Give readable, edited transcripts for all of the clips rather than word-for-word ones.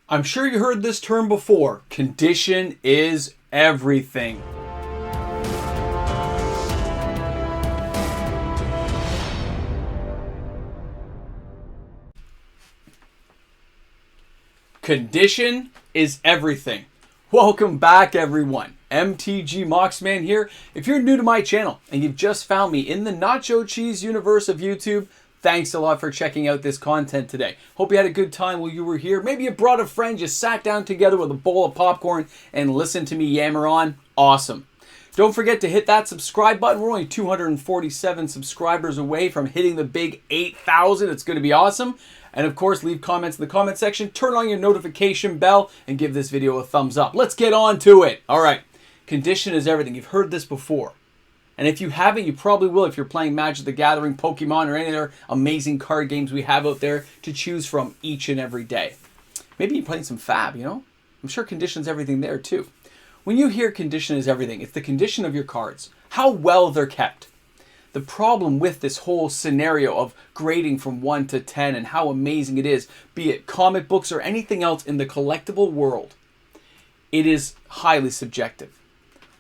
I'm sure you heard this term before. Condition is everything. Condition is everything. Welcome back, everyone. MTG Moxman here. If you're new to my channel and you've just found me in the nacho cheese universe of YouTube, thanks a lot for checking out this content today. Hope you had a good time while you were here. Maybe you brought a friend, you sat down together with a bowl of popcorn and listened to me yammer on. Awesome. Don't forget to hit that subscribe button. We're only 247 subscribers away from hitting the big 8,000. It's going to be awesome. And of course, leave comments in the comment section. Turn on your notification bell and give this video a thumbs up. Let's get on to it. All right. Condition is everything. You've heard this before. And if you haven't, you probably will if you're playing Magic the Gathering, Pokemon, or any other amazing card games we have out there to choose from each and every day. Maybe you're playing some Fab, you know? I'm sure condition's everything there too. When you hear condition is everything, it's the condition of your cards, how well they're kept. The problem with this whole scenario of grading from 1 to 10 and how amazing it is, be it comic books or anything else in the collectible world, it is highly subjective.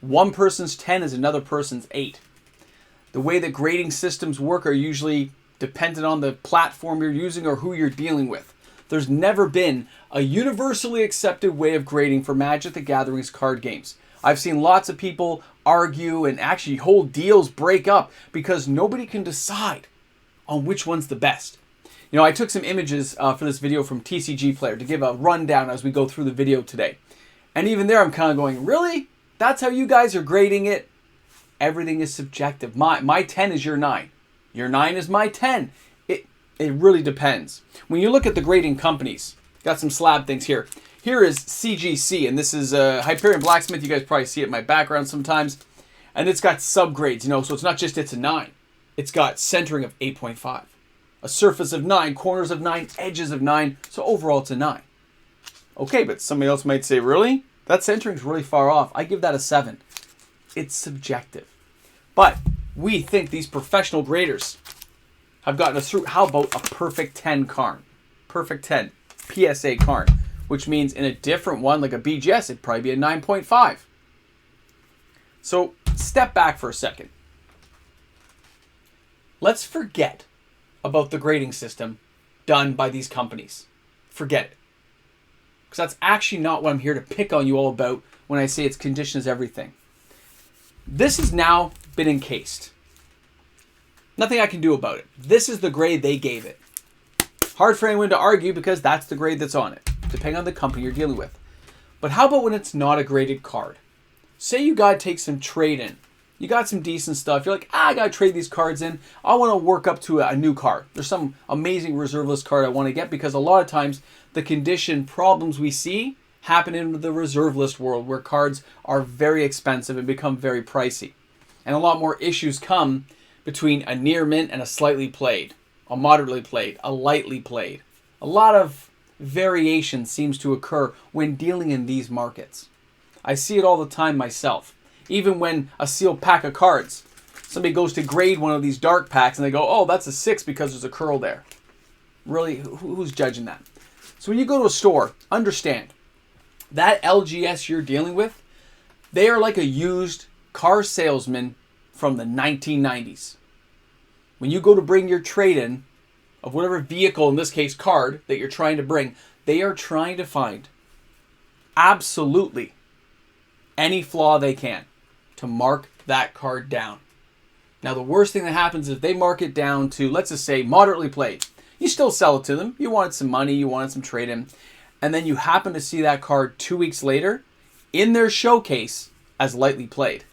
One person's 10 is another person's 8. The way that grading systems work are usually dependent on the platform you're using or who you're dealing with. There's never been a universally accepted way of grading for Magic the Gathering's card games. I've seen lots of people argue and actually whole deals break up because nobody can decide on which one's the best. You know, I took some images for this video from TCGplayer to give a rundown as we go through the video today. And even there I'm kind of going, really? That's how you guys are grading it? Everything is subjective. My 10 is your 9. Your 9 is my 10. It really depends. When you look at the grading companies, got some slab things here. Here is CGC, and this is Hyperion Blacksmith. You guys probably see it in my background sometimes. And it's got subgrades, you know, so it's not just it's a 9. It's got centering of 8.5. A surface of 9, corners of 9, edges of 9. So overall it's a 9. Okay, but somebody else might say, really? That centering's really far off. I give that a 7. It's subjective. But we think these professional graders have gotten us through. How about a perfect 10 card? Perfect 10 PSA card, which means in a different one, like a BGS, it'd probably be a 9.5. So step back for a second. Let's forget about the grading system done by these companies. Forget it. Because that's actually not what I'm here to pick on you all about when I say it's condition is everything. This has now been encased. Nothing I can do about it. This is the grade they gave it. Hard for anyone to argue because that's the grade that's on it, depending on the company you're dealing with. But how about when it's not a graded card? Say you got to take some trade in. You got some decent stuff. You're like, I got to trade these cards in. I want to work up to a new card. There's some amazing reserve list card I want to get because a lot of times the condition problems we see happen in the reserve list world where cards are very expensive and become very pricey. And a lot more issues come between a near mint and a slightly played, a moderately played, a lightly played. A lot of variation seems to occur when dealing in these markets. I see it all the time myself. Even when a sealed pack of cards, somebody goes to grade one of these dark packs and they go, oh, that's a 6 because there's a curl there. Really, who's judging that? So when you go to a store, understand that LGS you're dealing with, they are like a used car salesman from the 1990s. When you go to bring your trade-in of whatever vehicle, in this case card, that you're trying to bring, they are trying to find absolutely any flaw they can to mark that card down. Now the worst thing that happens is if they mark it down to, let's just say, moderately played. You still sell it to them. You wanted some money, you wanted some trade-in, and then you happen to see that card 2 weeks later in their showcase as lightly played.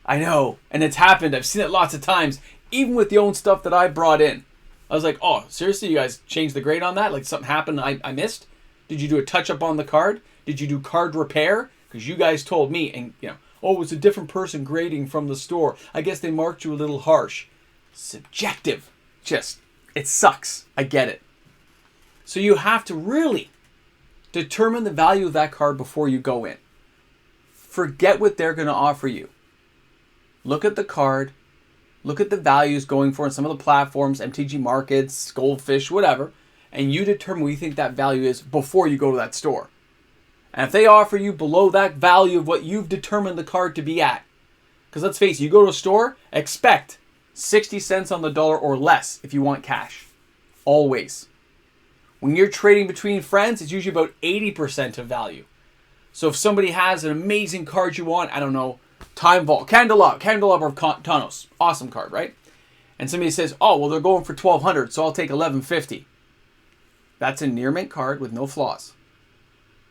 I know, and it's happened. I've seen it lots of times, even with the own stuff that I brought in. I was like, oh, seriously, you guys changed the grade on that? Like something happened I missed? Did you do a touch-up on the card? Did you do card repair? Because you guys told me, and you know, oh, it was a different person grading from the store. I guess they marked you a little harsh. Subjective. Just, it sucks. I get it. So you have to really determine the value of that card before you go in. Forget what they're going to offer you. Look at the card. Look at the values going for in some of the platforms, MTG markets, Goldfish, whatever. and you determine what you think that value is before you go to that store. And if they offer you below that value of what you've determined the card to be at, because let's face it, you go to a store, expect 60 cents on the dollar or less if you want cash. Always. When you're trading between friends, it's usually about 80% of value. So if somebody has an amazing card you want, I don't know, Time Vault, Candelabra of Thanos, awesome card, right? And somebody says, oh, well, they're going for $1,200, so I'll take $1,150. That's a near mint card with no flaws.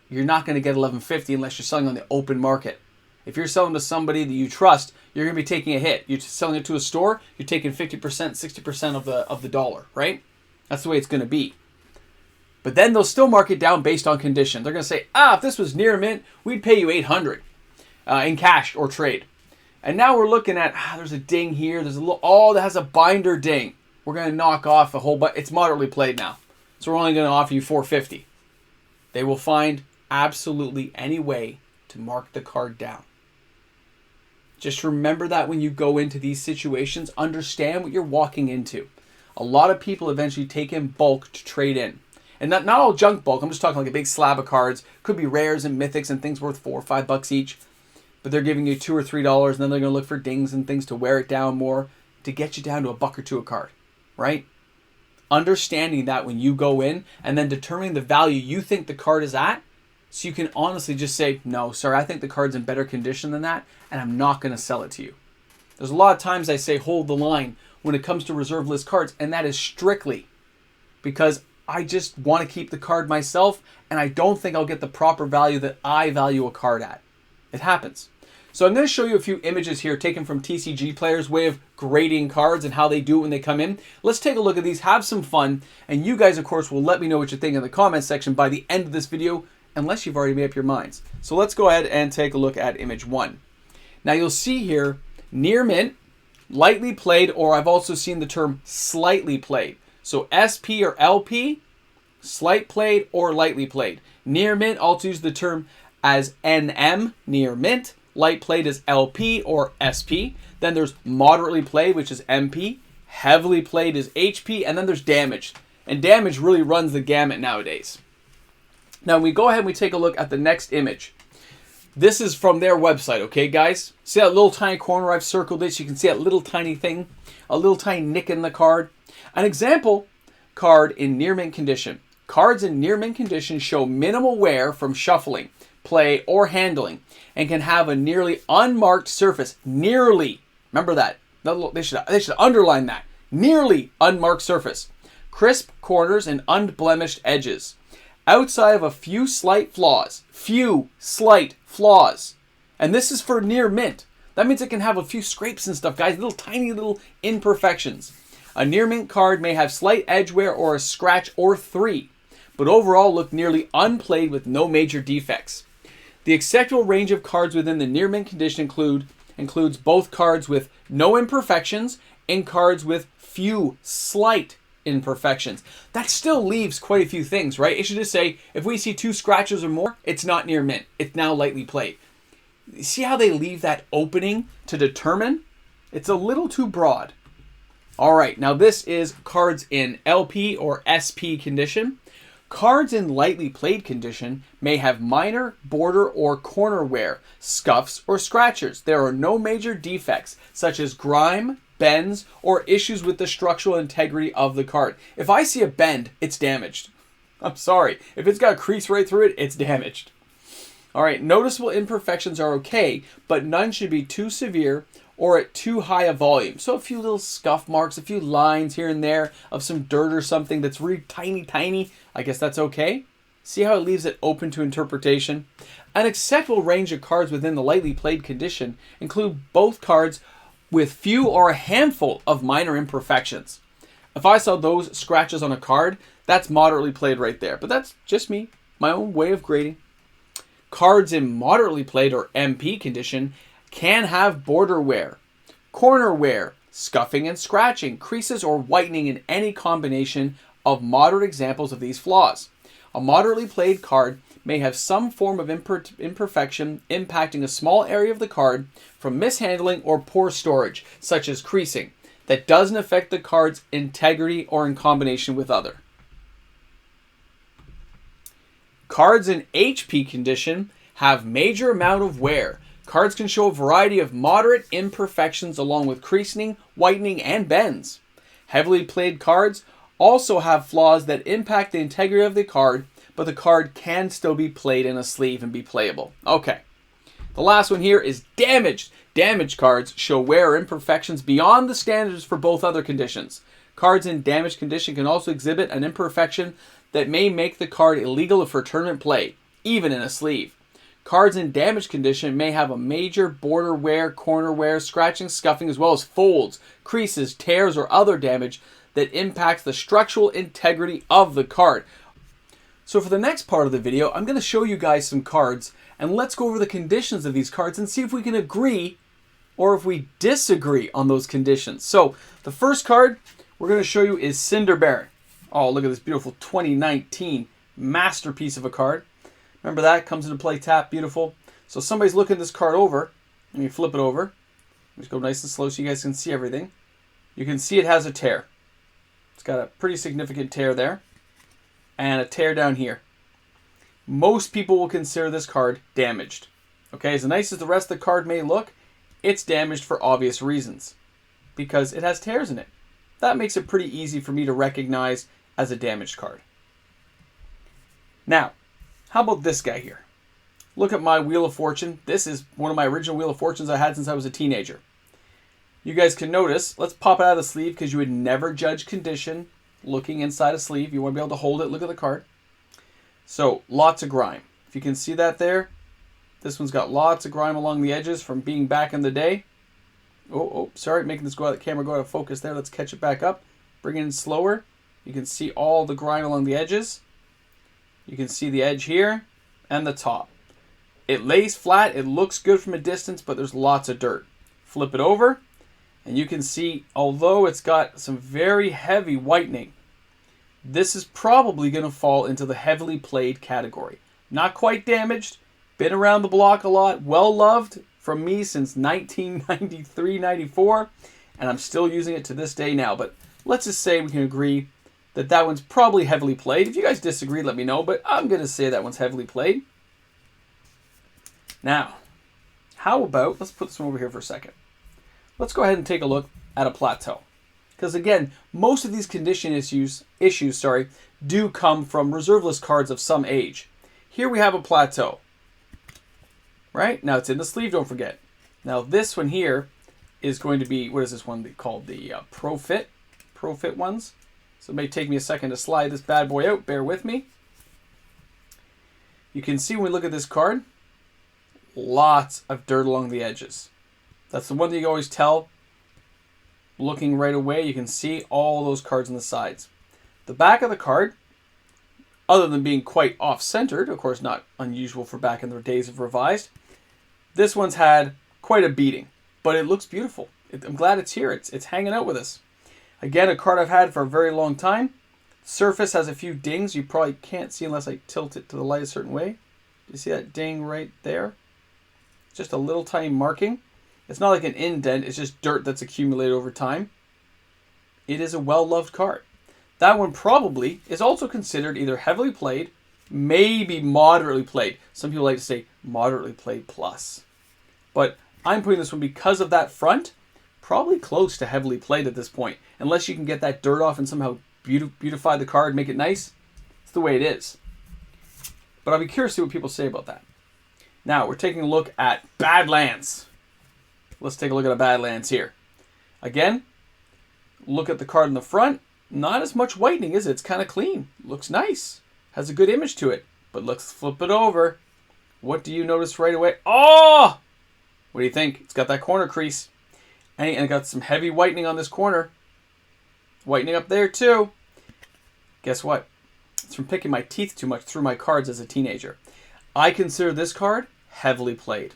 You're not going to get $1,150 unless you're selling on the open market. If you're selling to somebody that you trust, you're going to be taking a hit. You're selling it to a store, you're taking 50%, 60% of the dollar, right? That's the way it's going to be. But then they'll still mark it down based on condition. They're going to say, if this was near mint, we'd pay you $800 in cash or trade. And now we're looking at, there's a ding here. There's a little, that has a binder ding. We're going to knock off a whole bunch. It's moderately played now. So we're only going to offer you $450. They will find absolutely any way to mark the card down. Just remember that when you go into these situations, understand what you're walking into. A lot of people eventually take in bulk to trade in. And not all junk bulk. I'm just talking like a big slab of cards. Could be rares and mythics and things worth $4 or $5 each. But they're giving you $2 or $3, and then they're going to look for dings and things to wear it down more to get you down to $1 or $2 a card, right? Understanding that when you go in and then determining the value you think the card is at, so you can honestly just say, no, sorry, I think the card's in better condition than that, and I'm not going to sell it to you. There's a lot of times I say hold the line when it comes to reserve list cards, and that is strictly because I just want to keep the card myself, and I don't think I'll get the proper value that I value a card at. It happens. So I'm going to show you a few images here taken from TCGplayer's way of grading cards and how they do it when they come in. Let's take a look at these, have some fun, and you guys, of course, will let me know what you think in the comment section by the end of this video, unless you've already made up your minds. So let's go ahead and take a look at image 1. Now you'll see here, near mint, lightly played, or I've also seen the term slightly played. So SP or LP, slight played or lightly played. Near mint, also use the term as NM, near mint. Light played is LP or SP. Then there's moderately played, which is MP. Heavily played is HP. And then there's damaged. And damage really runs the gamut nowadays. Now we go ahead and we take a look at the next image. This is from their website, okay, guys? See that little tiny corner I've circled it? So you can see that little tiny thing, a little tiny nick in the card. An example card in near mint condition. Cards in near mint condition show minimal wear from shuffling, play, or handling, and can have a nearly unmarked surface. Nearly. Remember that. They should underline that. Nearly unmarked surface. Crisp corners and unblemished edges. Outside of a few slight flaws. Few slight flaws. And this is for near mint. That means it can have a few scrapes and stuff, guys. Little tiny little imperfections. A near mint card may have slight edge wear or a scratch or 3, but overall look nearly unplayed with no major defects. The acceptable range of cards within the near mint condition includes both cards with no imperfections and cards with few slight imperfections. That still leaves quite a few things, right? It should just say, if we see 2 scratches or more, it's not near mint. It's now lightly played. See how they leave that opening to determine? It's a little too broad. All right, now this is cards in LP or SP condition. Cards in lightly played condition may have minor, border, or corner wear, scuffs, or scratches. There are no major defects, such as grime, bends, or issues with the structural integrity of the card. If I see a bend, it's damaged. I'm sorry. If it's got a crease right through it, it's damaged. All right, noticeable imperfections are okay, but none should be too severe or at too high a volume. So a few little scuff marks, a few lines here and there of some dirt or something that's really tiny, I guess that's okay. See how it leaves it open to interpretation? An acceptable range of cards within the lightly played condition include both cards with few or a handful of minor imperfections. If I saw those scratches on a card, that's moderately played right there. But that's just me, my own way of grading. Cards in moderately played or MP condition can have border wear, corner wear, scuffing and scratching, creases or whitening in any combination of moderate examples of these flaws. A moderately played card may have some form of imperfection impacting a small area of the card from mishandling or poor storage, such as creasing, that doesn't affect the card's integrity or in combination with other. Cards in HP condition have major amount of wear. Cards can show a variety of moderate imperfections along with creasing, whitening, and bends. Heavily played cards also have flaws that impact the integrity of the card, but the card can still be played in a sleeve and be playable. Okay. The last one here is damaged. Damaged cards show wear or imperfections beyond the standards for both other conditions. Cards in damaged condition can also exhibit an imperfection that may make the card illegal for tournament play, even in a sleeve. Cards in damaged condition may have a major border wear, corner wear, scratching, scuffing, as well as folds, creases, tears, or other damage that impacts the structural integrity of the card. So for the next part of the video, I'm going to show you guys some cards, and let's go over the conditions of these cards and see if we can agree or if we disagree on those conditions. So the first card we're going to show you is Cinder Baron. Oh, look at this beautiful 2019 masterpiece of a card. Remember that? Comes into play tap. Beautiful. So somebody's looking this card over. Let me flip it over. Just go nice and slow so you guys can see everything. You can see it has a tear. It's got a pretty significant tear there. And a tear down here. Most people will consider this card damaged. Okay, as nice as the rest of the card may look, it's damaged for obvious reasons. Because it has tears in it. That makes it pretty easy for me to recognize as a damaged card. Now, how about this guy here? Look at my Wheel of Fortune. This is one of my original Wheel of Fortunes I had since I was a teenager. You guys can notice, let's pop it out of the sleeve because you would never judge condition looking inside a sleeve. You want to be able to hold it, look at the card. So, lots of grime. If you can see that there, this one's got lots of grime along the edges from being back in the day. Oh, sorry, making this go out of the camera, go out of focus there. Let's catch it back up. Bring it in slower. You can see all the grime along the edges. You can see the edge here and the top. It lays flat. It looks good from a distance, but there's lots of dirt. Flip it over, and you can see, although it's got some very heavy whitening, this is probably going to fall into the heavily played category. Not quite damaged. Been around the block a lot. Well loved from me since 1993-94, and I'm still using it to this day now. But let's just say we can agree that that one's probably heavily played. If you guys disagree, let me know, but I'm going to say that one's heavily played. Now, how about, let's put this one over here for a second. Let's go ahead and take a look at a plateau. Because again, most of these condition issues do come from reserve list cards of some age. Here we have a plateau. Right? Now it's in the sleeve, don't forget. Now this one here is going to be, what is this one called? The Pro Fit ones. So it may take me a second to slide this bad boy out. Bear with me. You can see when we look at this card, lots of dirt along the edges. That's the one that you always tell. Looking right away, you can see all those cards on the sides. The back of the card, other than being quite off-centered, of course not unusual for back in the days of revised, this one's had quite a beating, but it looks beautiful. I'm glad it's here. It's hanging out with us. Again, a card I've had for a very long time. Surface has a few dings you probably can't see unless I tilt it to the light a certain way. You see that ding right there? Just a little tiny marking. It's not like an indent. It's just dirt that's accumulated over time. It is a well-loved card. That one probably is also considered either heavily played, maybe moderately played. Some people like to say moderately played plus. But I'm putting this one because of that front, probably close to heavily played at this point. Unless you can get that dirt off and somehow beautify the card, make it nice. It's the way it is. But I'll be curious to see what people say about that. Now, we're taking a look at Badlands. Let's take a look at a Badlands here. Again, look at the card in the front. Not as much whitening, is it? It's kind of clean. Looks nice. Has a good image to it. But let's flip it over. What do you notice right away? Oh! What do you think? It's got that corner crease. And it got some heavy whitening on this corner. Whitening up there too. Guess what? It's from picking my teeth too much through my cards as a teenager. I consider this card heavily played.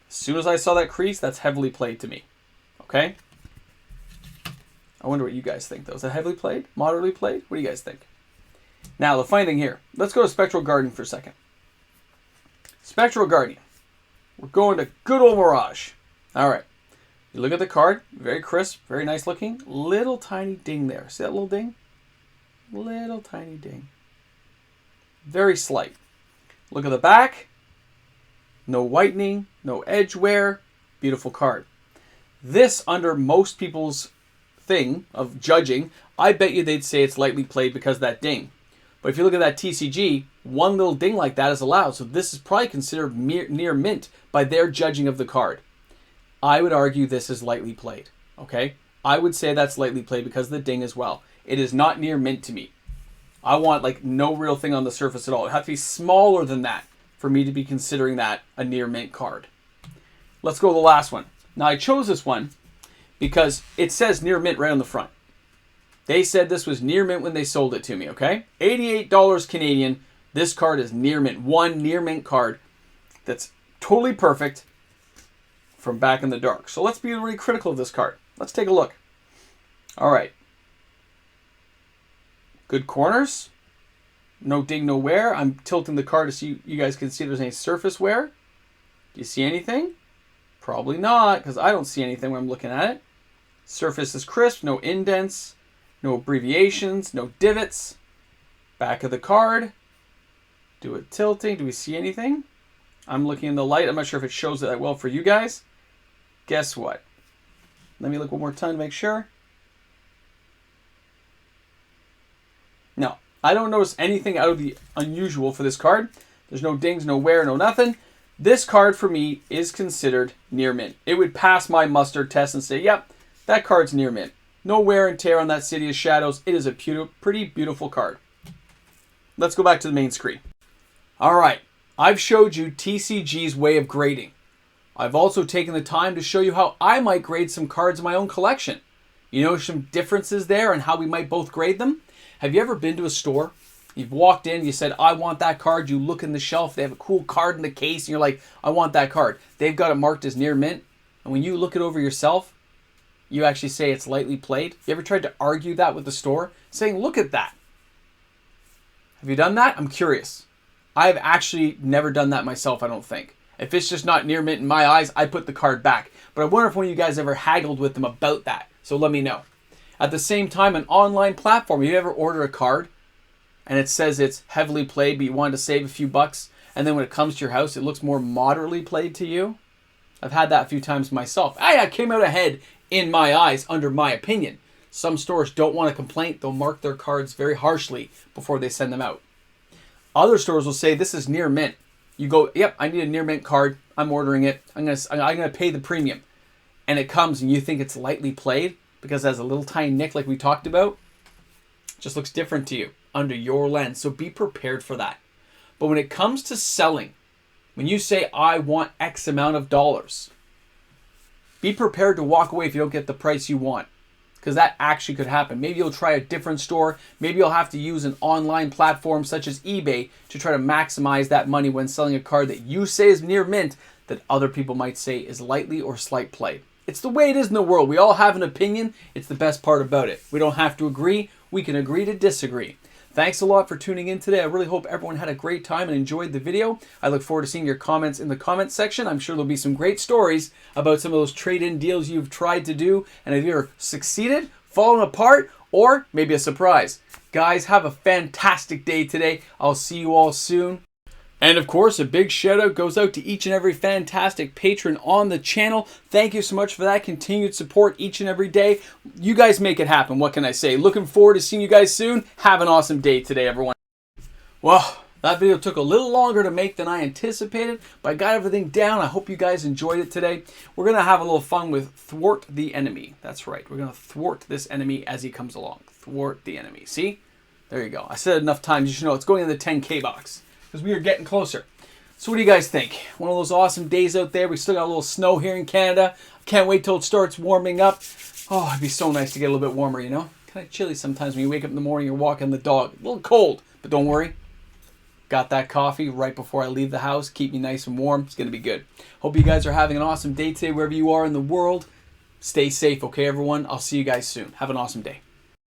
As soon as I saw that crease, that's heavily played to me. Okay? I wonder what you guys think, though. Is that heavily played? Moderately played? What do you guys think? Now, the funny thing here. Let's go to Spectral Guardian for a second. Spectral Guardian. We're going to good old Mirage. All right. You look at the card. Very crisp. Very nice looking. Little tiny ding there. See that little ding? Little tiny ding. Very slight. Look at the back. No whitening, no edge wear. Beautiful card. This, under most people's thing of judging, I bet you they'd say it's lightly played because of that ding. But if you look at that TCG, one little ding like that is allowed. So this is probably considered near mint by their judging of the card. I would argue this is lightly played. Okay? I would say that's lightly played because of the ding as well. It is not near mint to me. I want like no real thing on the surface at all. It has to be smaller than that for me to be considering that a near mint card. Let's go to the last one. Now I chose this one because it says near mint right on the front. They said this was near mint when they sold it to me, okay? $88 Canadian. This card is near mint. One near mint card that's totally perfect from Back in the Dark. So let's be really critical of this card. Let's take a look. All right. Good corners. No ding, no wear. I'm tilting the card to see you guys can see if there's any surface wear. Do you see anything? Probably not, because I don't see anything when I'm looking at it. Surface is crisp, no indents, no abbreviations, no divots. Back of the card. Do it tilting. Do we see anything? I'm looking in the light. I'm not sure if it shows it that well for you guys. Guess what? Let me look one more time to make sure. No, I don't notice anything out of the unusual for this card. There's no dings, no wear, no nothing. This card for me is considered near mint. It would pass my mustard test and say, yep, that card's near mint. No wear and tear on that City of Shadows. It is a pretty beautiful card. Let's go back to the main screen. All right, I've showed you TCG's way of grading. I've also taken the time to show you how I might grade some cards in my own collection. You know some differences there and how we might both grade them? Have you ever been to a store? You've walked in, you said, I want that card. You look in the shelf, they have a cool card in the case, and you're like, I want that card. They've got it marked as near mint. And when you look it over yourself, you actually say it's lightly played. You ever tried to argue that with the store? Saying, look at that. Have you done that? I'm curious. I've actually never done that myself, I don't think. If it's just not near mint in my eyes, I put the card back. But I wonder if one of you guys ever haggled with them about that. So let me know. At the same time, an online platform, you ever order a card and it says it's heavily played, but you wanted to save a few bucks, and then when it comes to your house, it looks more moderately played to you? I've had that a few times myself. I came out ahead in my eyes, under my opinion. Some stores don't want a complaint. They'll mark their cards very harshly before they send them out. Other stores will say, this is near mint. You go, yep, I need a near mint card. I'm ordering it. I'm gonna pay the premium. And it comes and you think it's lightly played because it has a little tiny nick like we talked about. It just looks different to you under your lens. So be prepared for that. But when it comes to selling, when you say, I want X amount of dollars, be prepared to walk away if you don't get the price you want. Because that actually could happen. Maybe you'll try a different store. Maybe you'll have to use an online platform such as eBay to try to maximize that money when selling a card that you say is near mint that other people might say is lightly or slight play. It's the way it is in the world. We all have an opinion. It's the best part about it. We don't have to agree. We can agree to disagree. Thanks a lot for tuning in today. I really hope everyone had a great time and enjoyed the video. I look forward to seeing your comments in the comments section. I'm sure there'll be some great stories about some of those trade-in deals you've tried to do and have either succeeded, fallen apart, or maybe a surprise. Guys, have a fantastic day today. I'll see you all soon. And of course, a big shout out goes out to each and every fantastic patron on the channel. Thank you so much for that continued support each and every day. You guys make it happen. What can I say? Looking forward to seeing you guys soon. Have an awesome day today, everyone. Well, that video took a little longer to make than I anticipated, but I got everything down. I hope you guys enjoyed it today. We're going to have a little fun with thwart the enemy. That's right. We're going to thwart this enemy as he comes along. Thwart the enemy. See? There you go. I said it enough times. You should know it's going in the 10K box. Because we are getting closer. So what do you guys think? One of those awesome days out there. We still got a little snow here in Canada. Can't wait till it starts warming up. Oh, it'd be so nice to get a little bit warmer, you know? Kind of chilly sometimes when you wake up in the morning, you're walking the dog. A little cold, but don't worry. Got that coffee right before I leave the house. Keep me nice and warm. It's going to be good. Hope you guys are having an awesome day today wherever you are in the world. Stay safe, okay, everyone? I'll see you guys soon. Have an awesome day.